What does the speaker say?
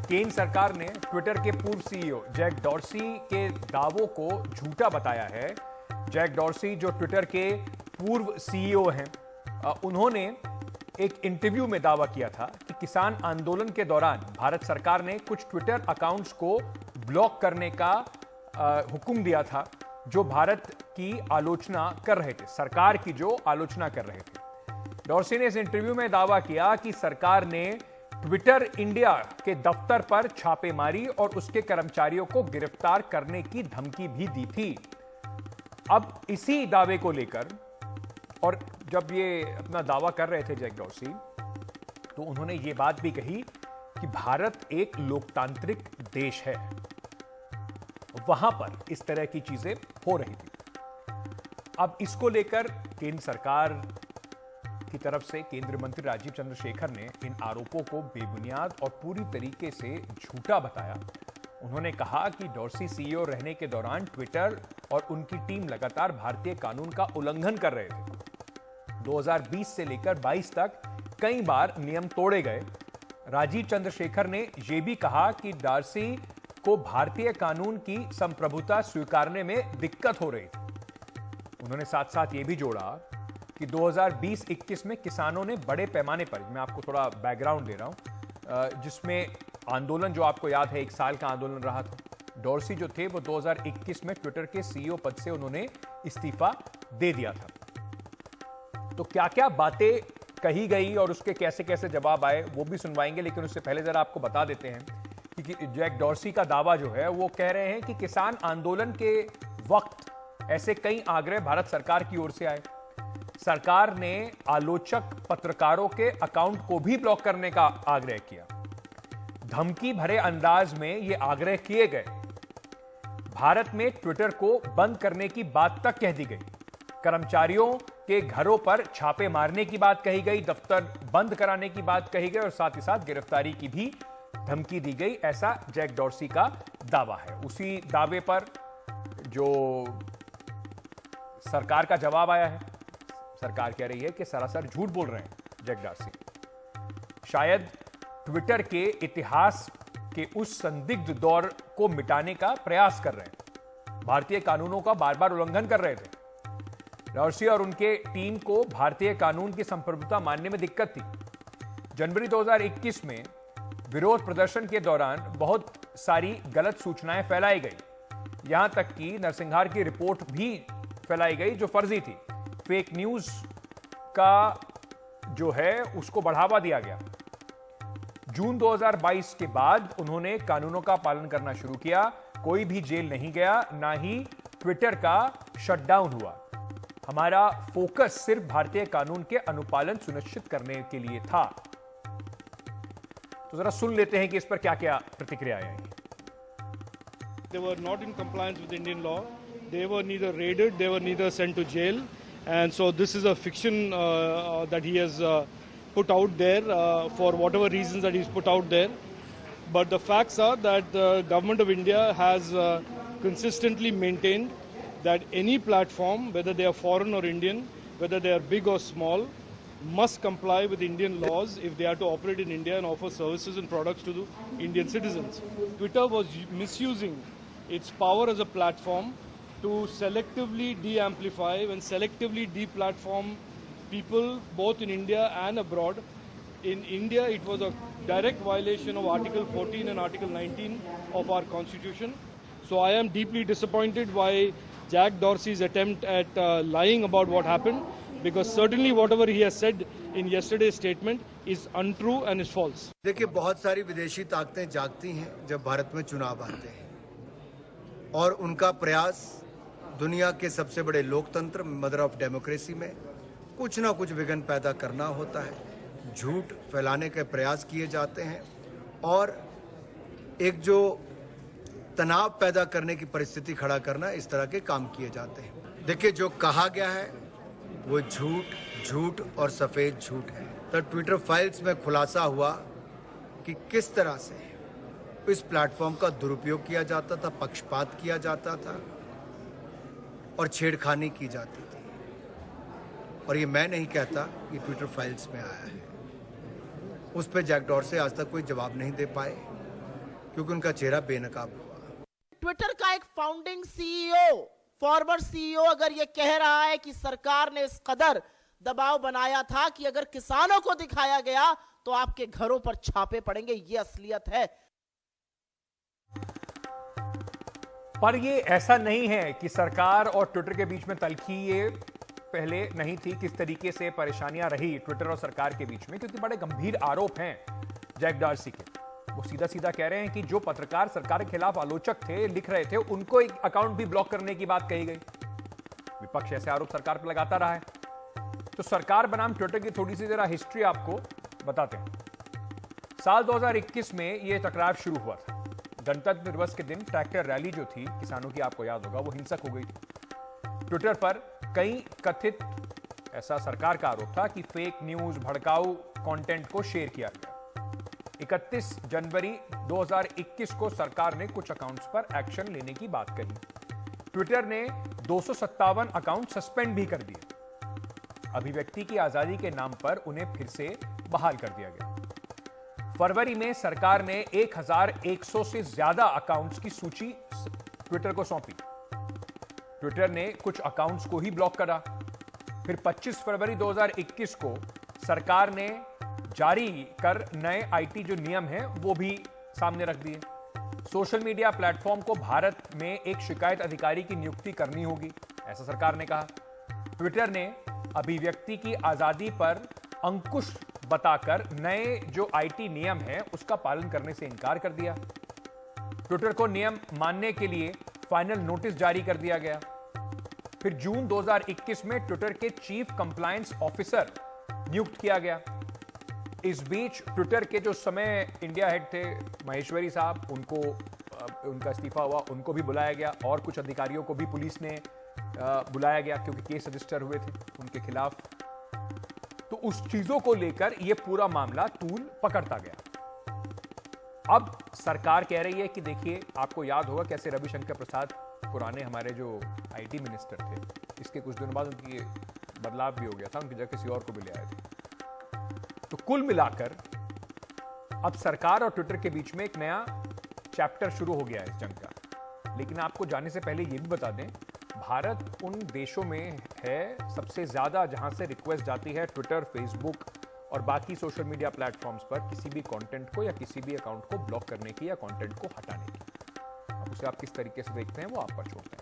केंद्र सरकार ने ट्विटर के पूर्व सीईओ जैक डॉर्सी के दावों को झूठा बताया है। जैक डॉर्सी जो ट्विटर के पूर्व सीईओ हैं, उन्होंने एक इंटरव्यू में दावा किया था कि किसान आंदोलन के दौरान भारत सरकार ने कुछ ट्विटर अकाउंट्स को ब्लॉक करने का हुक्म दिया था, जो भारत की आलोचना कर रहे थे, सरकार की जो आलोचना कर रहे थे। डॉर्सी ने इस इंटरव्यू में दावा किया कि सरकार ने ट्विटर इंडिया के दफ्तर पर छापेमारी और उसके कर्मचारियों को गिरफ्तार करने की धमकी भी दी थी। अब इसी दावे को लेकर, और जब ये अपना दावा कर रहे थे जैक डॉर्सी, तो उन्होंने ये बात भी कही कि भारत एक लोकतांत्रिक देश है, वहां पर इस तरह की चीजें हो रही थी। अब इसको लेकर केंद्र सरकार की तरफ से केंद्रीय मंत्री राजीव चंद्रशेखर ने इन आरोपों को बेबुनियाद और पूरी तरीके से झूठा बताया। उन्होंने कहा कि डॉर्सी सीईओ रहने के दौरान ट्विटर और उनकी टीम लगातार भारतीय कानून का उल्लंघन कर रहे थे। 2020 से लेकर 22 तक कई बार नियम तोड़े गए। राजीव चंद्रशेखर ने यह भी कहा कि डॉर्सी को भारतीय कानून की संप्रभुता स्वीकारने में दिक्कत हो रही थी। उन्होंने साथ साथ यह भी जोड़ा कि 2020-21 में किसानों ने बड़े पैमाने पर, मैं आपको थोड़ा बैकग्राउंड दे रहा हूं, जिसमें आंदोलन जो आपको याद है 1 साल का आंदोलन रहा था। डॉर्सी जो थे वो 2021 में ट्विटर के सीईओ पद से उन्होंने इस्तीफा दे दिया था। तो क्या क्या बातें कही गई और उसके कैसे कैसे जवाब आए वो भी सुनवाएंगे, लेकिन उससे पहले जरा आपको बता देते हैं कि जैक डॉर्सी का दावा जो है वो कह रहे हैं कि किसान आंदोलन के वक्त ऐसे कई आग्रह भारत सरकार की ओर से आए। सरकार ने आलोचक पत्रकारों के अकाउंट को भी ब्लॉक करने का आग्रह किया। धमकी भरे अंदाज में ये आग्रह किए गए। भारत में ट्विटर को बंद करने की बात तक कह दी गई। कर्मचारियों के घरों पर छापे मारने की बात कही गई, दफ्तर बंद कराने की बात कही गई और साथ ही साथ गिरफ्तारी की भी धमकी दी गई। ऐसा जैक डॉर्सी का दावा है। उसी दावे पर जो सरकार का जवाब आया है, सरकार कह रही है कि सरासर झूठ बोल रहे हैं जैक डॉर्सी। शायद ट्विटर के इतिहास के उस संदिग्ध दौर को मिटाने का प्रयास कर रहे हैं। भारतीय कानूनों का बार बार उल्लंघन कर रहे थे। डॉर्सी और उनके टीम को भारतीय कानून की संप्रभुता मानने में दिक्कत थी। जनवरी 2021 में विरोध प्रदर्शन के दौरान बहुत सारी गलत सूचनाएं फैलाई गई। यहां तक कि नरसिंहार की रिपोर्ट भी फैलाई गई जो फर्जी थी। फेक न्यूज का जो है उसको बढ़ावा दिया गया। जून 2022 के बाद उन्होंने कानूनों का पालन करना शुरू किया। कोई भी जेल नहीं गया, ना ही ट्विटर का शटडाउन हुआ। हमारा फोकस सिर्फ भारतीय कानून के अनुपालन सुनिश्चित करने के लिए था। तो जरा सुन लेते हैं कि इस पर क्या क्या प्रतिक्रियाएं आई। They were not in compliance with Indian law. They were neither raided, they were neither sent to jail. And so this is a fiction that he has put out there for whatever reasons that he's put out there. But the facts are that the government of India has consistently maintained that any platform, whether they are foreign or Indian, whether they are big or small, must comply with Indian laws if they are to operate in India and offer services and products to the Indian citizens. Twitter was misusing its power as a platform to selectively de-amplify and selectively de-platform people both in India and abroad. In India, it was a direct violation of Article 14 and Article 19 of our Constitution. So I am deeply disappointed by Jack Dorsey's attempt at lying about what happened, because certainly whatever he has said in yesterday's statement is untrue and is false. देखिए, बहुत सारी विदेशी ताकतें जागती हैं जब भारत में चुनाव आते हैं, और उनका प्रयास दुनिया के सबसे बड़े लोकतंत्र, मदर ऑफ डेमोक्रेसी में कुछ ना कुछ विघ्न पैदा करना होता है। झूठ फैलाने के प्रयास किए जाते हैं और एक जो तनाव पैदा करने की परिस्थिति खड़ा करना, इस तरह के काम किए जाते हैं। देखिए, जो कहा गया है वो झूठ और सफेद झूठ है। तो ट्विटर फाइल्स में खुलासा हुआ कि किस तरह से इस प्लेटफॉर्म का दुरुपयोग किया जाता था, पक्षपात किया जाता था और छेड़खानी की जाती थी। और ये मैं नहीं कहता, ये ट्विटर फाइल्स में आया है। उस पर जैक डॉर्सी आज तक कोई जवाब नहीं दे पाए। क्योंकि उनका चेहरा बेनकाब हुआ। ट्विटर का एक फाउंडिंग सीईओ, फॉर्मर सीईओ अगर ये कह रहा है कि सरकार ने इस कदर दबाव बनाया था कि अगर किसानों को दिखाया गया तो आपके घरों पर छापे पड़ेंगे, ये असलियत है। पर ये ऐसा नहीं है कि सरकार और ट्विटर के बीच में तल्खी ये पहले नहीं थी। किस तरीके से परेशानियां रही ट्विटर और सरकार के बीच में, क्योंकि बड़े गंभीर आरोप हैं जैक डॉर्सी के। वो सीधा सीधा कह रहे हैं कि जो पत्रकार सरकार के खिलाफ आलोचक थे, लिख रहे थे, उनको एक अकाउंट भी ब्लॉक करने की बात कही गई। विपक्ष ऐसे आरोप सरकार पर लगाता रहा है। तो सरकार बनाम ट्विटर की थोड़ी सी जरा हिस्ट्री आपको बताते हैं। साल 2021 में यह टकराव शुरू हुआ था। गणतंत्र दिवस के दिन ट्रैक्टर रैली जो थी किसानों की, आपको याद होगा, वो हिंसक हो गई थी। ट्विटर पर कई कथित, ऐसा सरकार का आरोप था कि फेक न्यूज, भड़काऊ कंटेंट को शेयर किया गया। 31 जनवरी 2021 को सरकार ने कुछ अकाउंट्स पर एक्शन लेने की बात कही। ट्विटर ने 257 अकाउंट सस्पेंड भी कर दिए। अभिव्यक्ति की आजादी के नाम पर उन्हें फिर से बहाल कर दिया गया। फरवरी में सरकार ने 1100 से ज्यादा अकाउंट्स की सूची ट्विटर को सौंपी। ट्विटर ने कुछ अकाउंट्स को ही ब्लॉक करा। फिर 25 फरवरी 2021 को सरकार ने जारी कर नए आईटी जो नियम हैं वो भी सामने रख दिए। सोशल मीडिया प्लेटफॉर्म को भारत में एक शिकायत अधिकारी की नियुक्ति करनी होगी, ऐसा सरकार ने कहा। ट्विटर ने अभिव्यक्ति की आजादी पर अंकुश बताकर नए जो आईटी नियम हैं उसका पालन करने से इनकार कर दिया। ट्विटर को नियम मानने के लिए फाइनल नोटिस जारी कर दिया गया। फिर जून 2021 में ट्विटर के चीफ कंप्लायंस ऑफिसर नियुक्त किया गया। इस बीच ट्विटर के जो समय इंडिया हेड थे महेश्वरी साहब, उनका इस्तीफा हुआ, उनको भी बुलाया गया और कुछ अधिकारियों को भी पुलिस ने बुलाया गया क्योंकि केस रजिस्टर हुए थे उनके खिलाफ। तो उस चीजों को लेकर यह पूरा मामला तूल पकड़ता गया। अब सरकार कह रही है कि देखिए, आपको याद होगा कैसे रविशंकर प्रसाद, पुराने हमारे जो आईटी मिनिस्टर थे, इसके कुछ दिनों बाद उनकी बदलाव भी हो गया था, उनकी जगह किसी और को भी ले आए थे। तो कुल मिलाकर अब सरकार और ट्विटर के बीच में एक नया चैप्टर शुरू हो गया है इस जंग का। लेकिन आपको जाने से पहले यह भी बता दें, भारत उन देशों में है सबसे ज्यादा जहां से रिक्वेस्ट जाती है ट्विटर, फेसबुक और बाकी सोशल मीडिया प्लेटफॉर्म्स पर किसी भी कंटेंट को या किसी भी अकाउंट को ब्लॉक करने की या कंटेंट को हटाने की। अब उसे आप किस तरीके से देखते हैं वो आप पर छोड़ते हैं।